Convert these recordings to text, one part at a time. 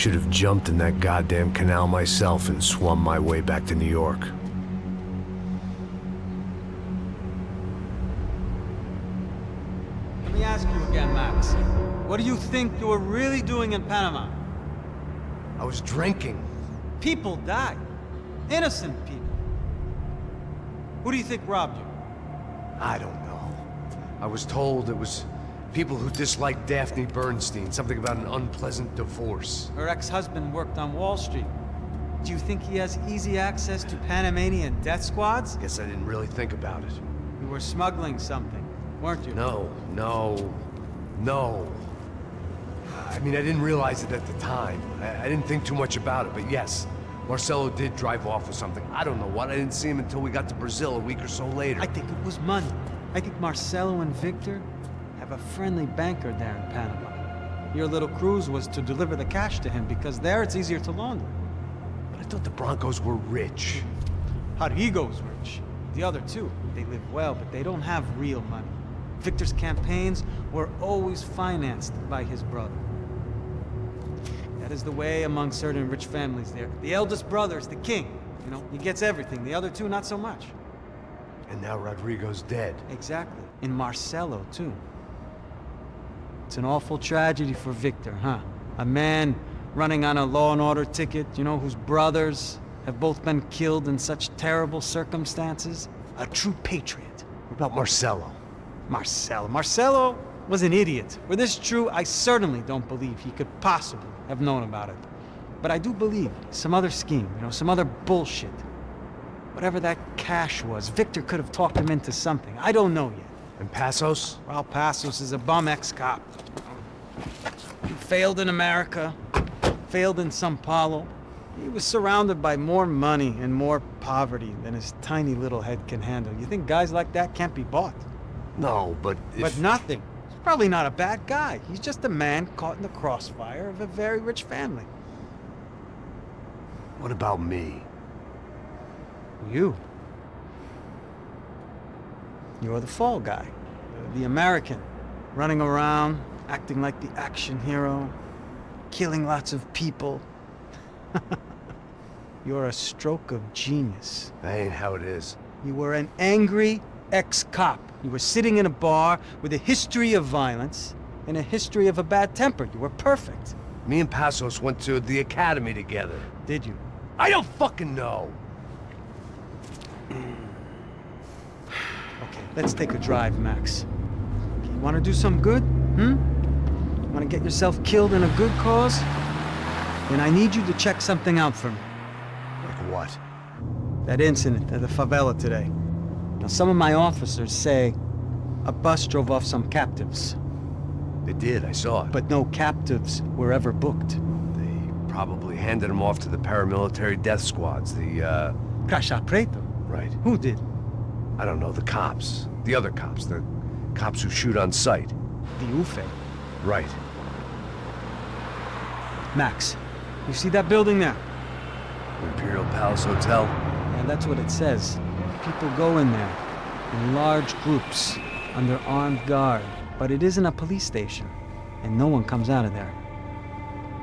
Should have jumped in that goddamn canal myself and swum my way back to New York. Let me ask you again, Max. What do you think you were really doing in Panama? I was drinking. People died. Innocent people. Who do you think robbed you? I don't know. I was told it was people who disliked Daphne Bernstein, something about an unpleasant divorce. Her ex-husband worked on Wall Street. Do you think he has easy access to Panamanian death squads? Guess I didn't really think about it. You were smuggling something, weren't you? No. I mean, I didn't realize it at the time. I didn't think too much about it, but yes, Marcelo did drive off with something. I don't know what. I didn't see him until we got to Brazil a week or so later. I think it was money. I think Marcelo and Victor have a friendly banker there in Panama. Your little cruise was to deliver the cash to him because there it's easier to launder. But I thought the Broncos were rich. Rodrigo's rich. The other two, they live well, but they don't have real money. Victor's campaigns were always financed by his brother. That is the way among certain rich families there. The eldest brother is the king. You know, he gets everything. The other two, not so much. And now Rodrigo's dead. Exactly. And Marcelo, too. It's an awful tragedy for Victor, huh? A man running on a law and order ticket, you know, whose brothers have both been killed in such terrible circumstances. A true patriot. What about Marcelo? Marcelo was an idiot. Were this true, I certainly don't believe he could possibly have known about it. But I do believe some other scheme, you know, some other bullshit. Whatever that cash was, Victor could have talked him into something. I don't know yet. And Passos? Well, Passos is a bum ex-cop. He failed in America, failed in São Paulo. He was surrounded by more money and more poverty than his tiny little head can handle. You think guys like that can't be bought? No, but if... But nothing. He's probably not a bad guy. He's just a man caught in the crossfire of a very rich family. What about me? You. You're the fall guy. The American. Running around, acting like the action hero. Killing lots of people. You're a stroke of genius. That ain't how it is. You were an angry ex-cop. You were sitting in a bar with a history of violence and a history of a bad temper. You were perfect. Me and Passos went to the academy together. Did you? I don't fucking know. Okay, let's take a drive, Max. Okay, you want to do some good? You want to get yourself killed in a good cause? Then I need you to check something out for me. Like what? That incident at the favela today. Now, some of my officers say a bus drove off some captives. They did, I saw it. But no captives were ever booked. They probably handed them off to the paramilitary death squads, the, Crachá Preto? Right. Who did? I don't know, the cops. The other cops, the cops who shoot on sight. The UFE. Right. Max, you see that building there? Imperial Palace Hotel? Yeah, that's what it says. People go in there, in large groups, under armed guard. But it isn't a police station, and no one comes out of there.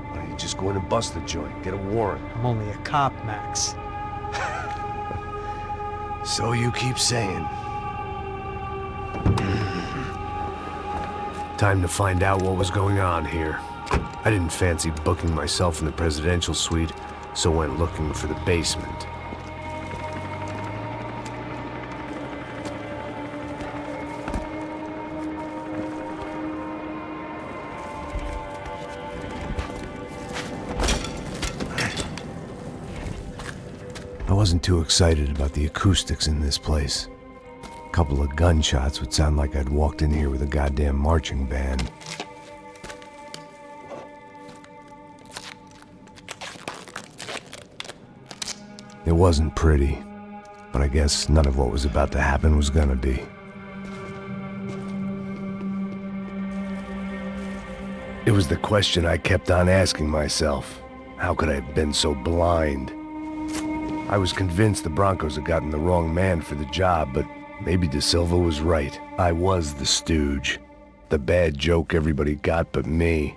Why don't you just go in and bust the joint, get a warrant? I'm only a cop, Max. So you keep saying. Time to find out what was going on here. I didn't fancy booking myself in the presidential suite, so went looking for the basement. I wasn't too excited about the acoustics in this place. A couple of gunshots would sound like I'd walked in here with a goddamn marching band. It wasn't pretty, but I guess none of what was about to happen was gonna be. It was the question I kept on asking myself. How could I have been so blind? I was convinced the Broncos had gotten the wrong man for the job, but maybe De Silva was right. I was the stooge. The bad joke everybody got but me.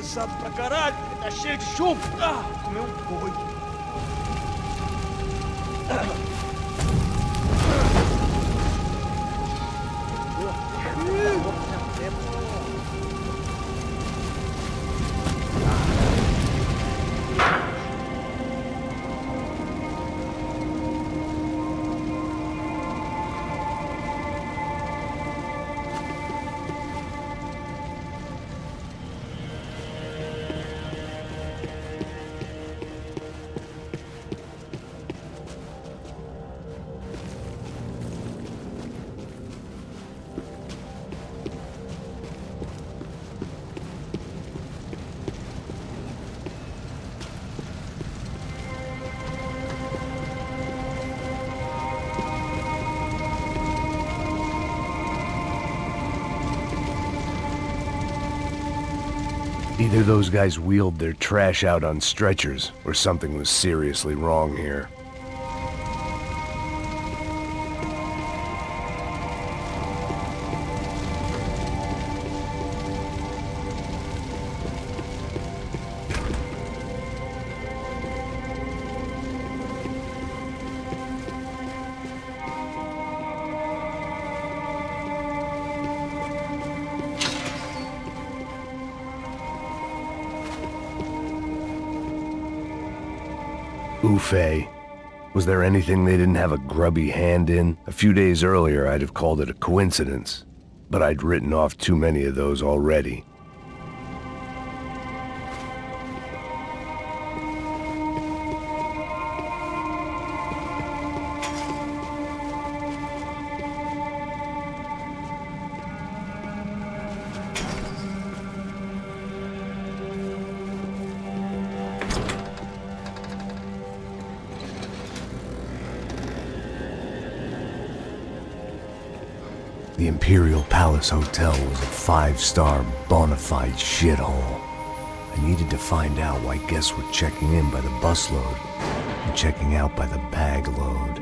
cansado pra caralho, tá cheio de chumbo. Comer um boi. Either those guys wheeled their trash out on stretchers, or something was seriously wrong here. Oof. Was there anything they didn't have a grubby hand in? A few days earlier, I'd have called it a coincidence, but I'd written off too many of those already. The Imperial Palace Hotel was a 5-star bona fide shithole. I needed to find out why guests were checking in by the busload and checking out by the bag load.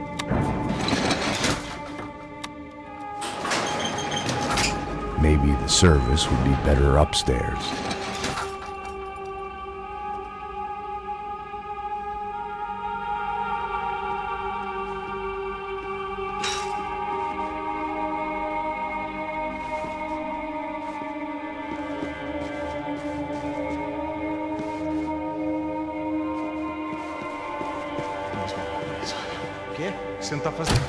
Maybe the service would be better upstairs. O quê? O que você não tá fazendo?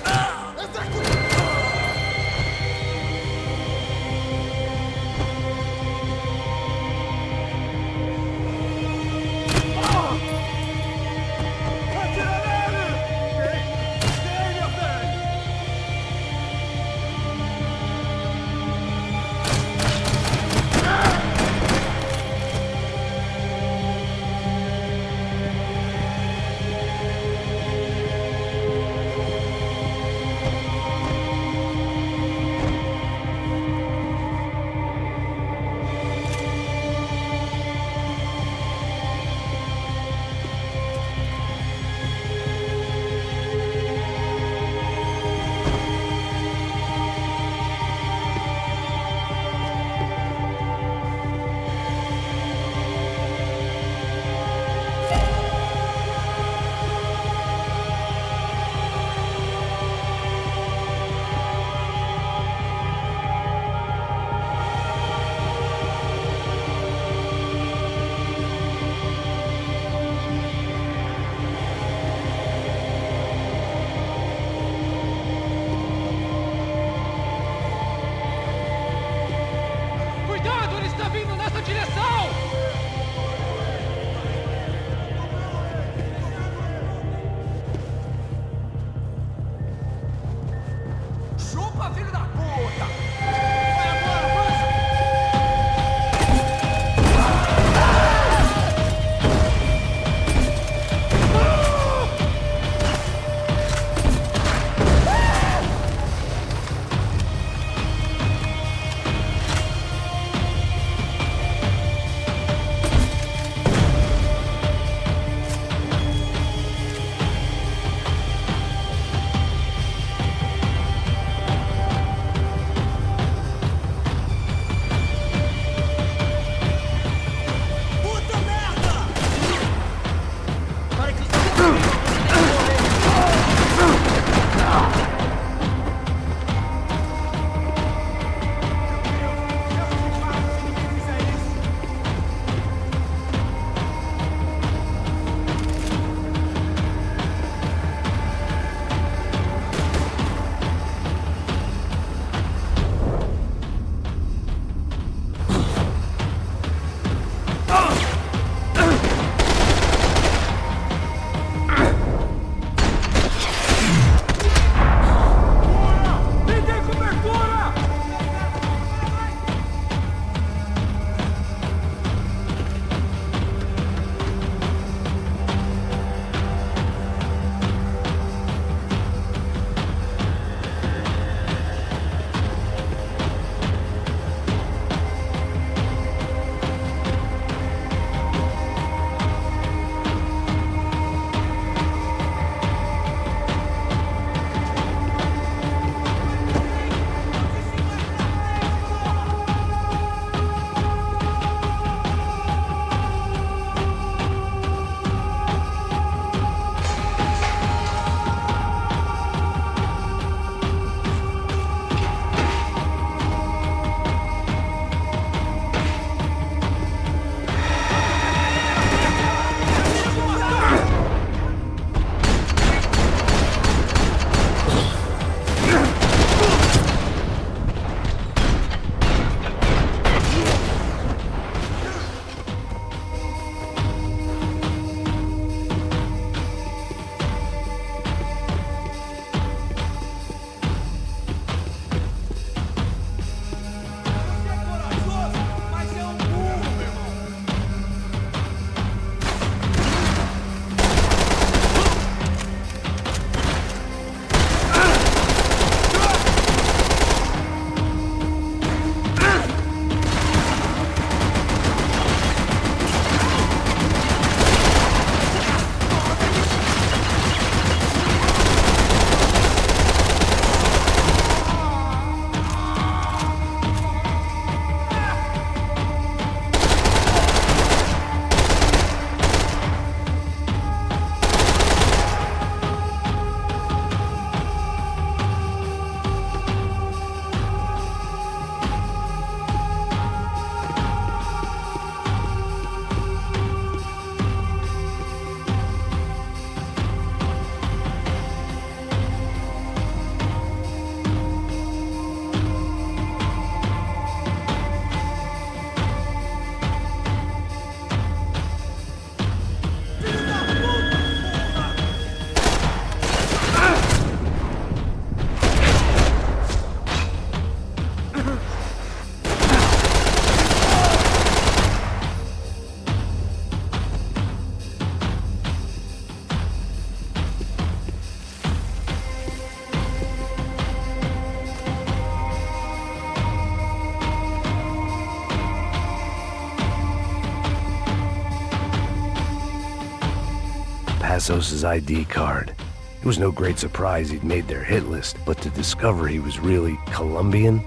Passos' ID card. It was no great surprise he'd made their hit list, but to discover he was really Colombian?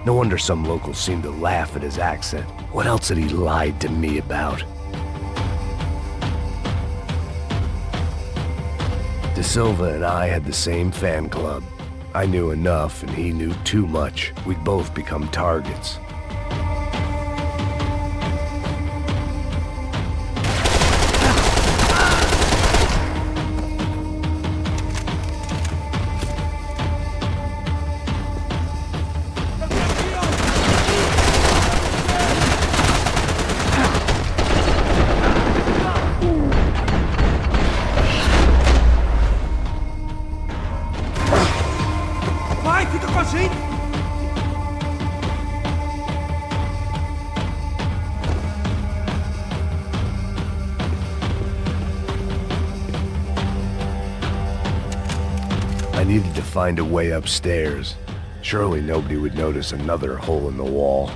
No wonder some locals seemed to laugh at his accent. What else had he lied to me about? De Silva and I had the same fan club. I knew enough and he knew too much. We'd both become targets. I needed to find a way upstairs. Surely nobody would notice another hole in the wall.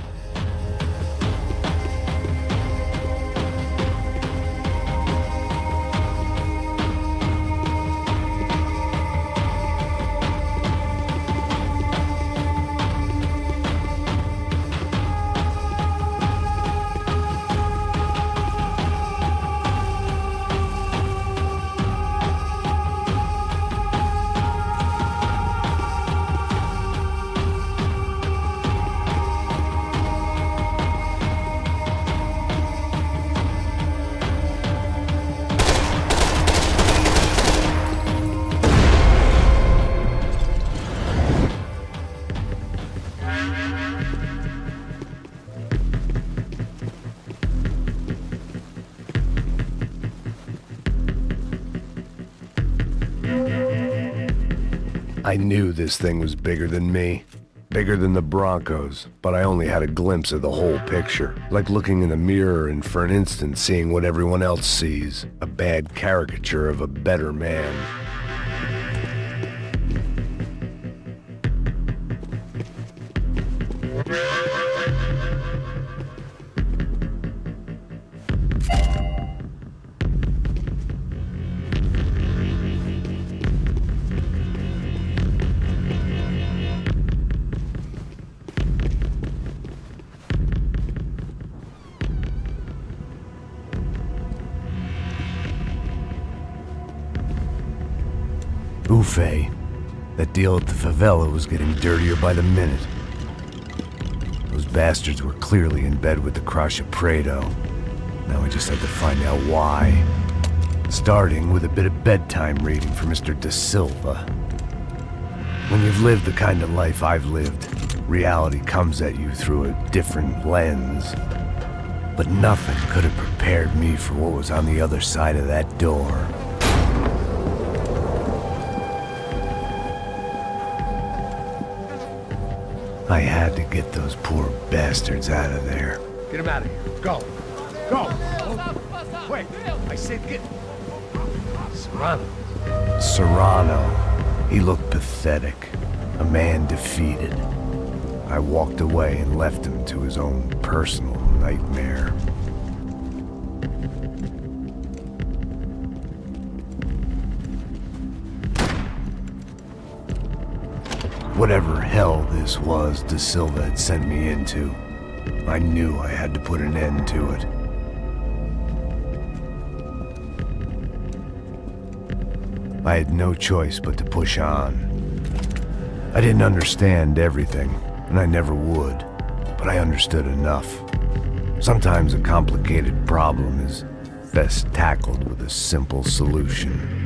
I knew this thing was bigger than me, bigger than the Broncos, but I only had a glimpse of the whole picture, like looking in the mirror and for an instant seeing what everyone else sees, a bad caricature of a better man. Buffet. That deal at the favela was getting dirtier by the minute. Those bastards were clearly in bed with the Crachá Preto. Now I just had to find out why. Starting with a bit of bedtime reading for Mr. De Silva. When you've lived the kind of life I've lived, reality comes at you through a different lens. But nothing could have prepared me for what was on the other side of that door. I had to get those poor bastards out of there. Get him out of here. Go. Go. Wait. I said get... Serrano. Serrano. He looked pathetic. A man defeated. I walked away and left him to his own personal nightmare. Whatever hell this was De Silva had sent me into, I knew I had to put an end to it. I had no choice but to push on. I didn't understand everything, and I never would, but I understood enough. Sometimes a complicated problem is best tackled with a simple solution.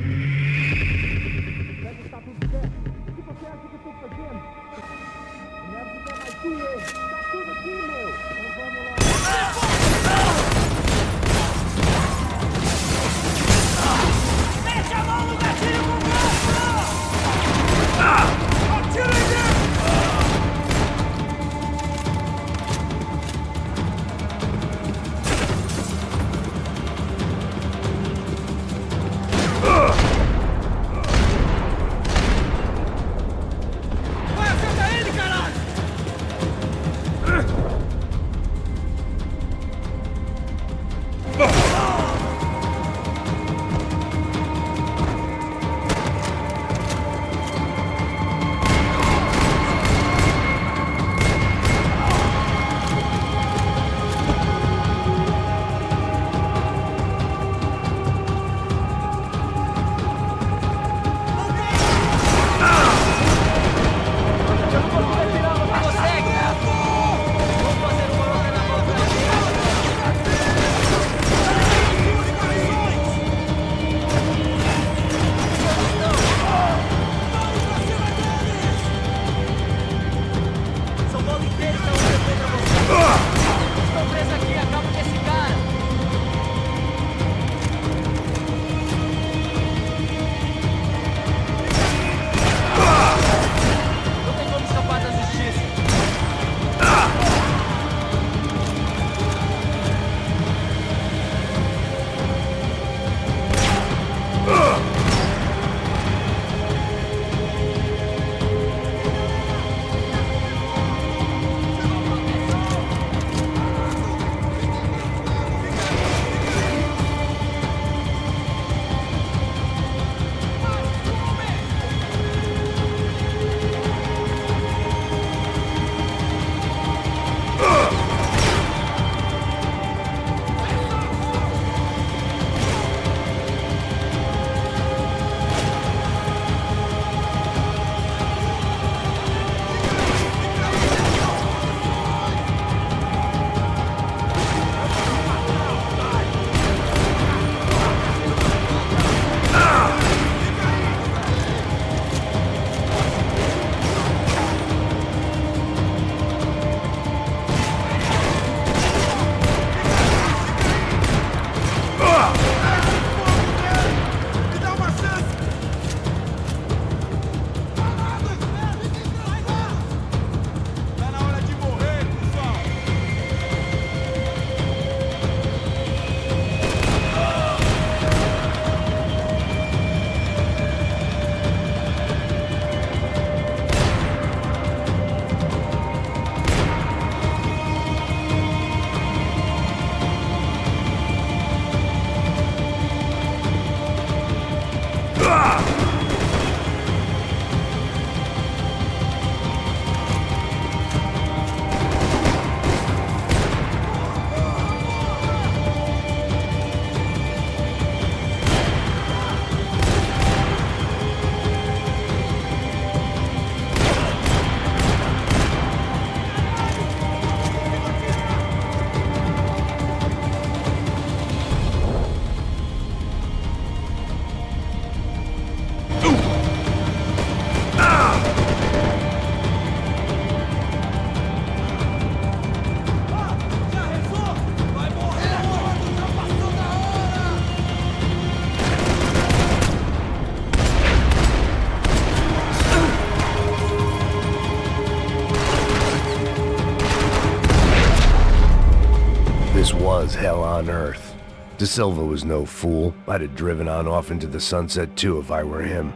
hell on earth. De Silva was no fool. I'd have driven on off into the sunset too if I were him.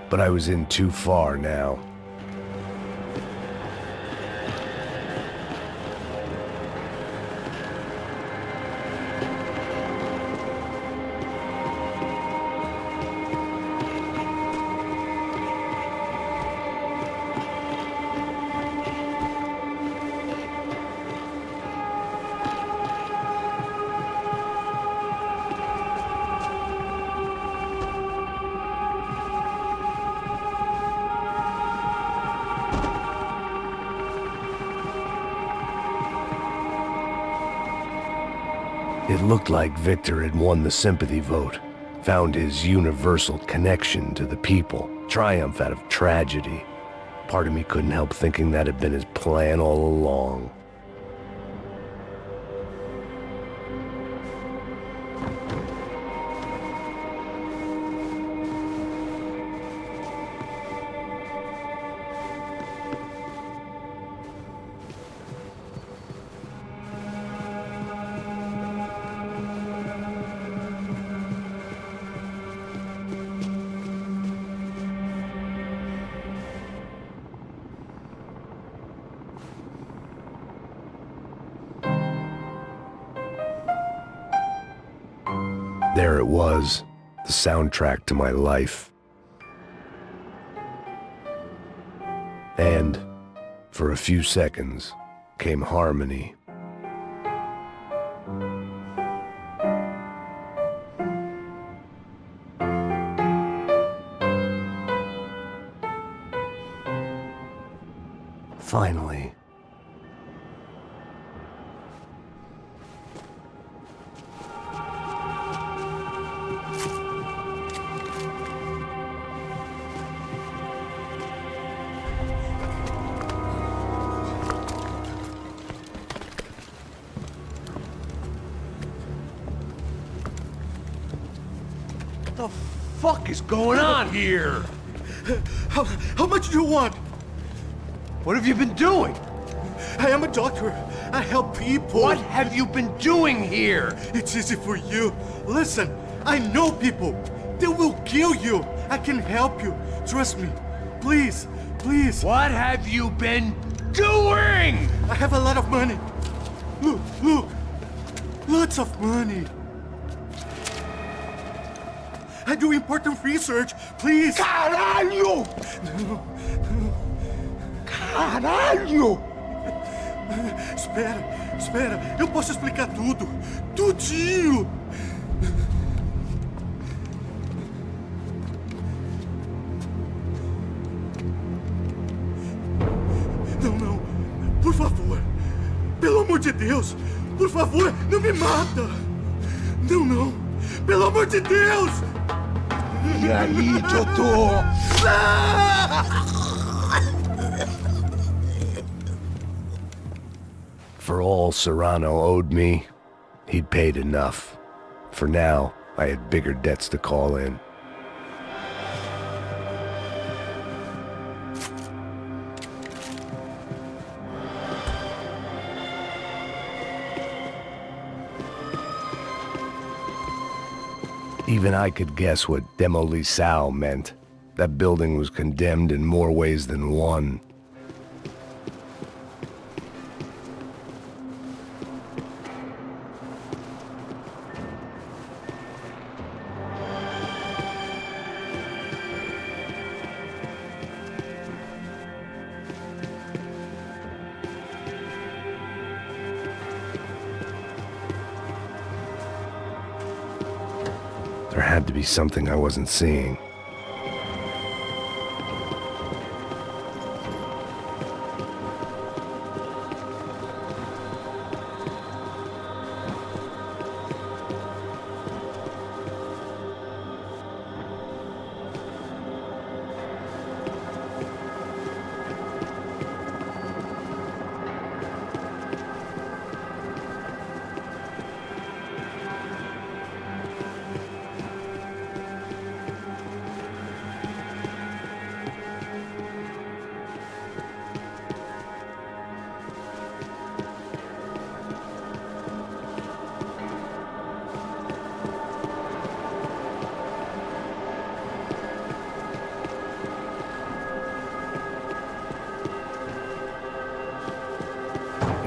But I was in too far now. It looked like Victor had won the sympathy vote, found his universal connection to the people, triumph out of tragedy. Part of me couldn't help thinking that had been his plan all along. There it was, the soundtrack to my life. And, for a few seconds, came harmony. Finally. What the fuck is going on here? How much do you want? What have you been doing? I am a doctor. I help people. What have you been doing here? It's easy for you. Listen, I know people. They will kill you. I can help you. Trust me. Please, please. What have you been doing? I have a lot of money. Look, look. Lots of money. I do important research. Please. Caralho! No. Caralho! Espera. Eu posso explicar tudo. Tudinho. Não. Por favor. Pelo amor de Deus. Por favor, não me mata. Não. Pelo amor de Deus. E aí, doutor? For all Serrano owed me, he'd paid enough. For now, I had bigger debts to call in. Even I could guess what demolição meant. That building was condemned in more ways than one. There had to be something I wasn't seeing.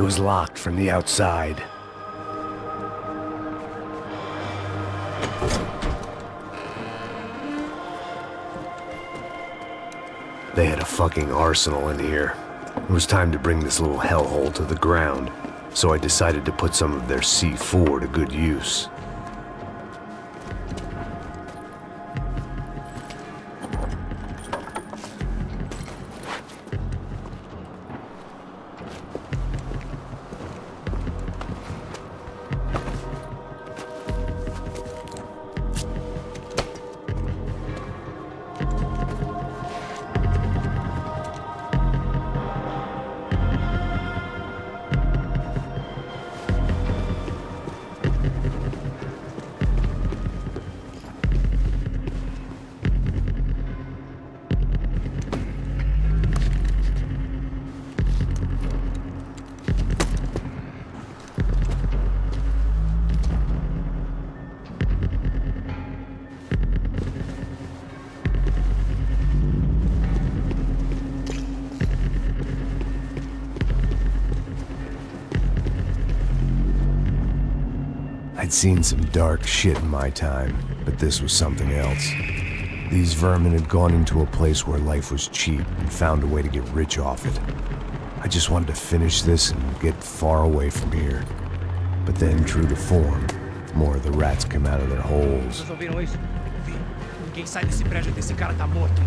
It was locked from the outside. They had a fucking arsenal in here. It was time to bring this little hellhole to the ground, so I decided to put some of their C4 to good use. I'd seen some dark shit in my time, but this was something else. These vermin had gone into a place where life was cheap and found a way to get rich off it. I just wanted to finish this and get far away from here. But then, true to form, more of the rats came out of their holes. Vocês ouviram isso? Vi. Ninguém sai desse prédio até esse cara tá morto.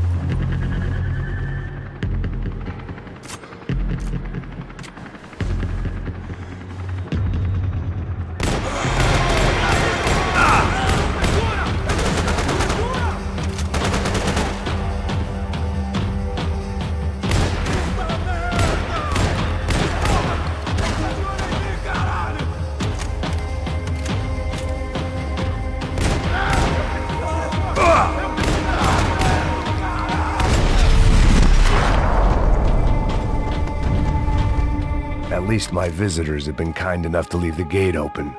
At least my visitors have been kind enough to leave the gate open.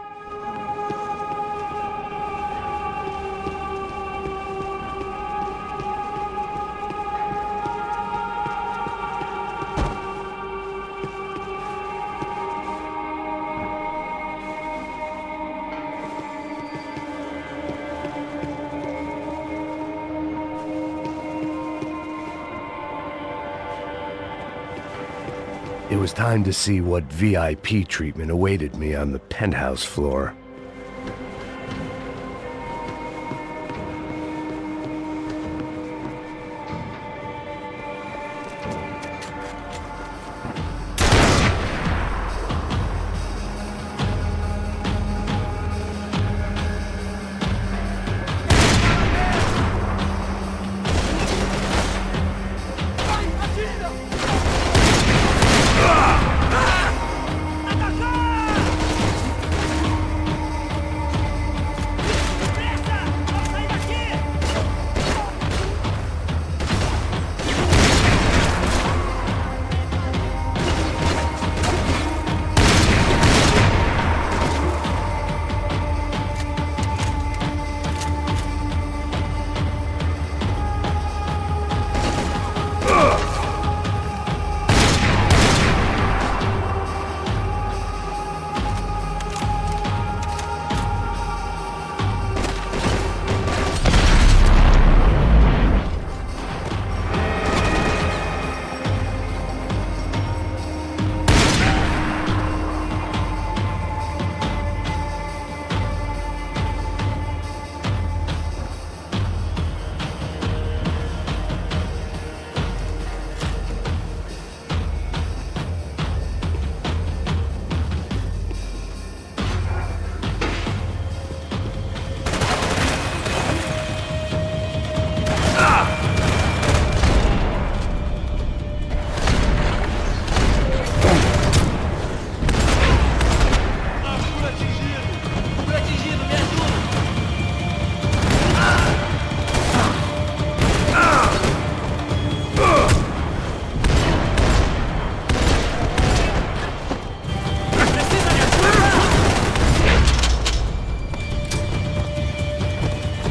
It was time to see what VIP treatment awaited me on the penthouse floor.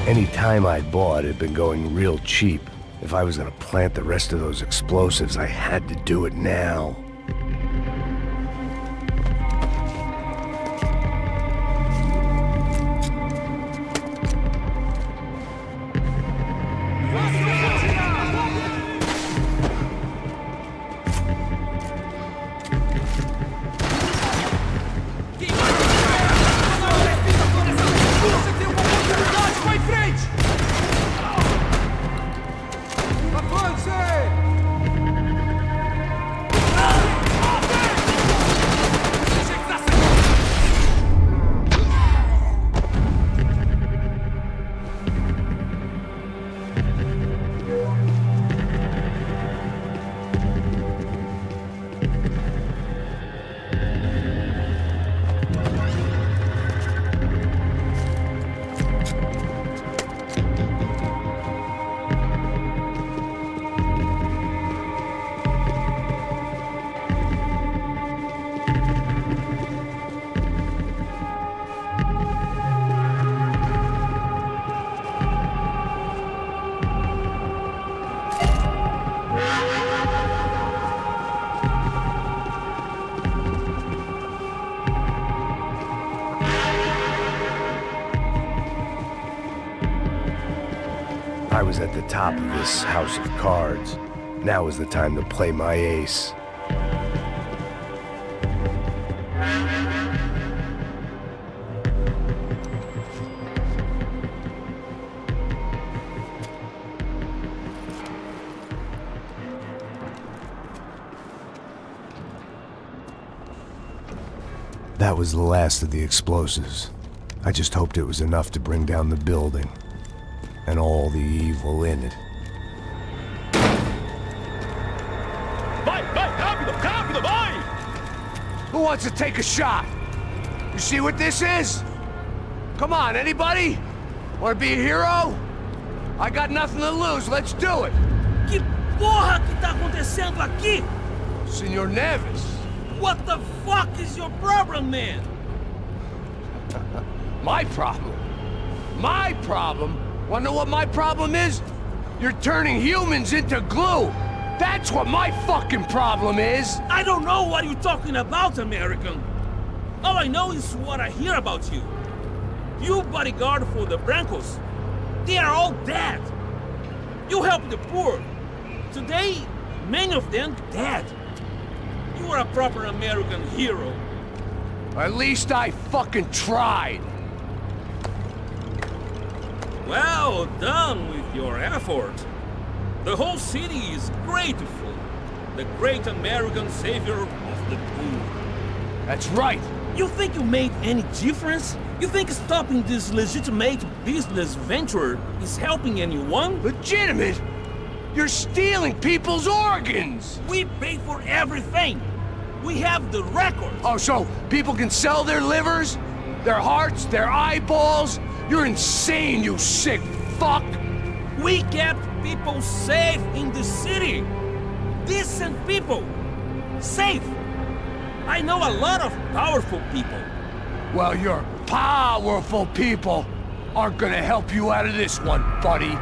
Any time I'd bought had been going real cheap. If I was gonna plant the rest of those explosives, I had to do it now. was at the top of this house of cards. Now was the time to play my ace. That was the last of the explosives. I just hoped it was enough to bring down the building. And all the evil in it. Vai, rápido, rápido, vai! Who wants to take a shot? You see what this is? Come on, anybody? Want to be a hero? I got nothing to lose, let's do it! Que porra que tá acontecendo aqui? Senor Neves. What the fuck is your problem, man? My problem? My problem? Wanna know what my problem is? You're turning humans into glue! That's what my fucking problem is! I don't know what you're talking about, American. All I know is what I hear about you. You bodyguard for the Brancos. They are all dead. You help the poor. Today, many of them dead. You are a proper American hero. At least I fucking tried. Well done with your effort. The whole city is grateful. The great American savior of the poor. That's right. You think you made any difference? You think stopping this legitimate business venture is helping anyone? Legitimate? You're stealing people's organs! We pay for everything. We have the records. Oh, so people can sell their livers? Their hearts? Their eyeballs? You're insane, you sick fuck! We kept people safe in the city. Decent people. Safe. I know a lot of powerful people. Well, your powerful people aren't gonna help you out of this one, buddy.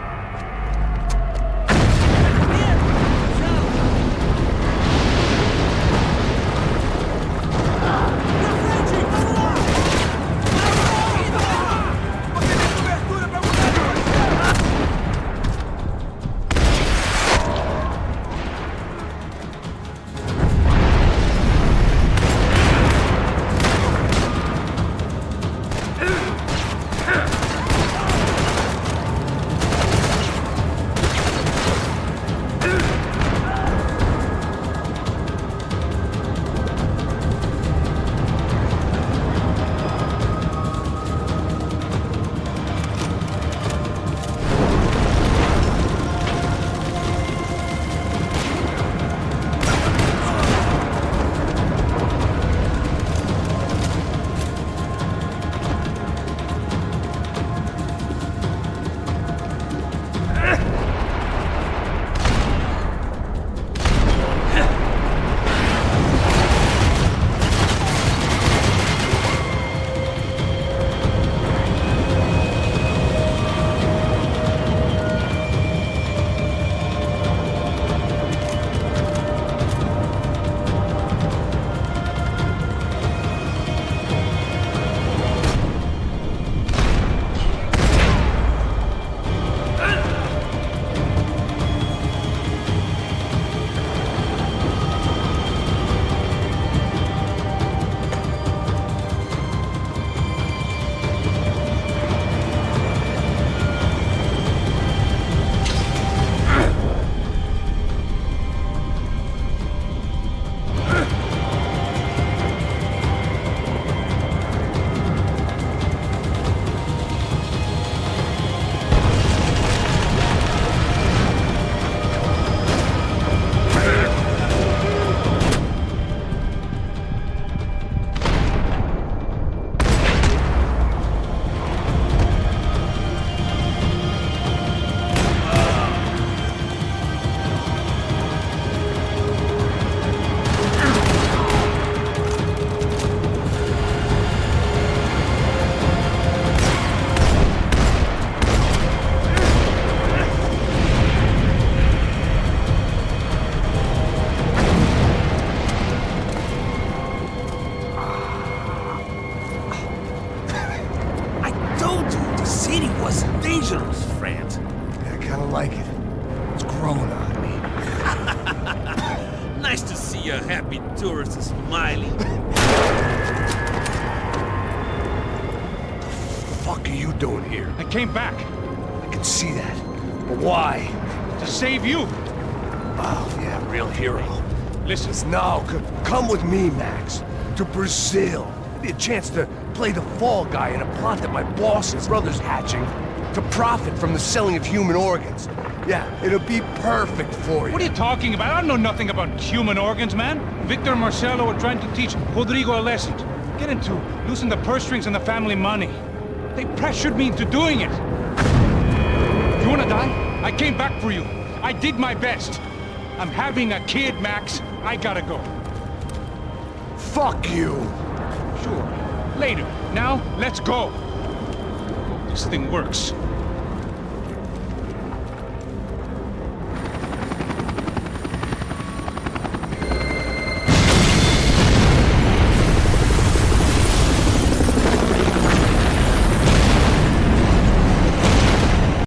see a happy tourist smiling. What the fuck are you doing here? I came back I can see that. But why? to save you. Oh, yeah, real hero. Listen, No, come with me, Max. To Brazil. Be a chance to play the fall guy in a plot that my boss and brother's hatching to profit from the selling of human organs. Yeah, it'll be perfect for you. what are you talking about? I don't know nothing about human organs, man. Victor and Marcelo are trying to teach Rodrigo a lesson. Get into losing the purse strings and the family money. They pressured me into doing it. You wanna die? I came back for you. I did my best. I'm having a kid, Max. I gotta go. Fuck you! Sure. Later. Now, let's go. Hope this thing works.